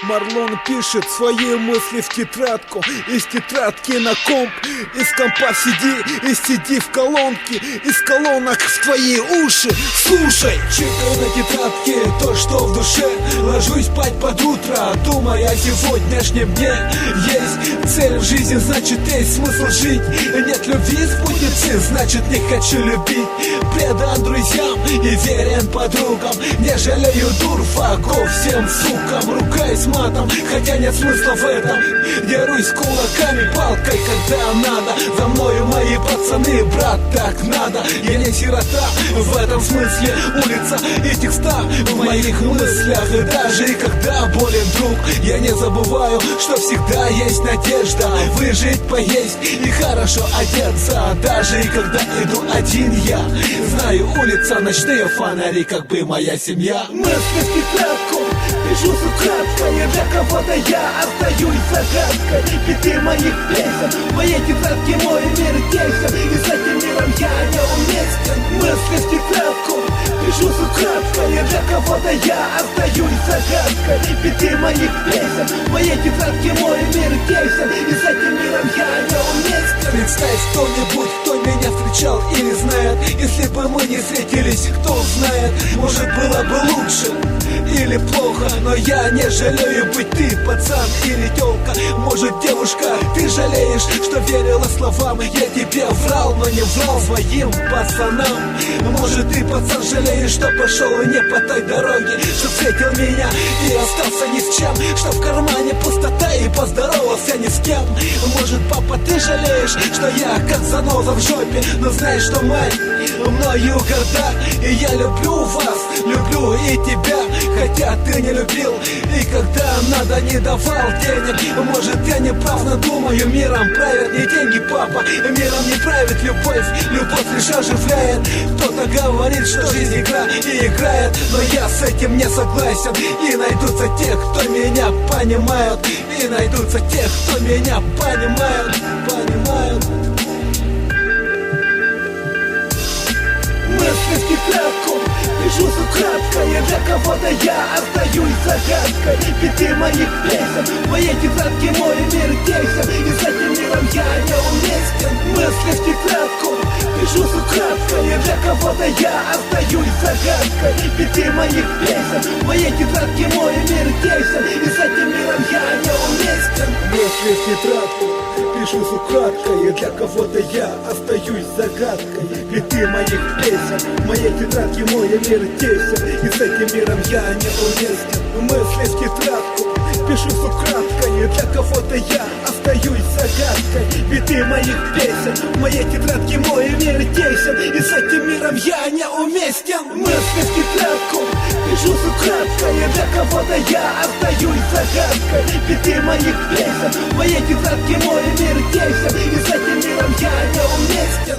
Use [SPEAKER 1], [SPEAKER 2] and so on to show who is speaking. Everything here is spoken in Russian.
[SPEAKER 1] Марлон пишет свои мысли в тетрадку, из тетрадки на комп, из компа сиди в колонке, из колонок в твои уши. Слушай, читаю на тетрадке то, что в душе. Ложусь спать под утро, думая о сегодняшнем дне. Есть цель в жизни, значит есть смысл жить. Нет любви спутницы, значит не хочу любить. Предан друзьям и верен подругам, не жалею дурфаков всем сукам. Ругаюсь матом, хотя нет смысла в этом. Дерусь кулаками, палкой, когда надо. За мною мои пацаны, брат, так надо. Я не сирота, в этом смысле улица и текста в моих мыслях. И даже и когда болен друг, я не забываю, что всегда есть надежда выжить, поесть и хорошо одеться. Даже и когда иду один я, знаю, улица, ночные фонари, как бы моя семья.
[SPEAKER 2] Мысли в тетрадку, пишу с украдкой. Для кого-то я остаюсь загадкой. Биты моих песен, в моей тетрадке мой мир тесен, и с этим миром я не уместен. Мысли в тетрадку, пишу с украдкой. Для кого-то я остаюсь загадкой. Биты моих песен, в моей тетрадке мой мир тесен, и с этим миром я не уместен.
[SPEAKER 1] Представь кто-нибудь, кто меня встречал или знает. Если бы мы не встретились, кто знает, может было бы лучше или плохо. Но я не жалею быть ты, пацан или тёлка. Может, девушка, ты жалеешь, что верила словам. Я тебе врал, но не врал своим пацанам. Может, ты, пацан, жалеешь, что пошел не по той дороге, что встретил меня и остался ни с чем, что в кармане пустота и поздоровался ни с кем. Может, папа, ты жалеешь, что я как заноза в жопе, но знаешь, что мать мною горда. И я люблю вас, люблю и тебя, хотя ты не любил, и когда надо не давал денег. Может, я не прав, но думаю, миром правят не деньги, папа. Миром не правит любовь, любовь лишь оживляет. Кто-то говорит, что жизнь игра и играет, но я с этим не согласен. И найдутся те, кто меня понимают, и найдутся те, кто меня понимают.
[SPEAKER 2] Мысли в тетрадку, пишу с украдкой. Для кого-то я остаюсь загадкой. Биты моих песен, в моей тетрадке мой мир тесен, и с этим миром я не уместен. Мысли в тетрадку, пишу с украдкой. Для кого-то я остаюсь загадкой. Биты моих песен, в моей тетрадке мой мир тесен, и с этим миром я не уместен.
[SPEAKER 1] Мысли в тетрадку, пишу с украдкой. Для кого-то я остаюсь загадкой. Биты моих песен, в моей тетрадке мой мир тесен, и с этим миром я не уместен. Мысли в тетрадку, пишу с украдкой. Для кого-то я остаюсь загадкой. Биты моих песен, в моей тетрадке мой мир тесен, и с этим миром я не уместен.
[SPEAKER 2] Мысли в тетрадку, пишу с украдкой. Для кого-то я остаюсь загадкой. Биты моих песен, в моей тетрадке мой мир тесен, и с этим миром я не уместен.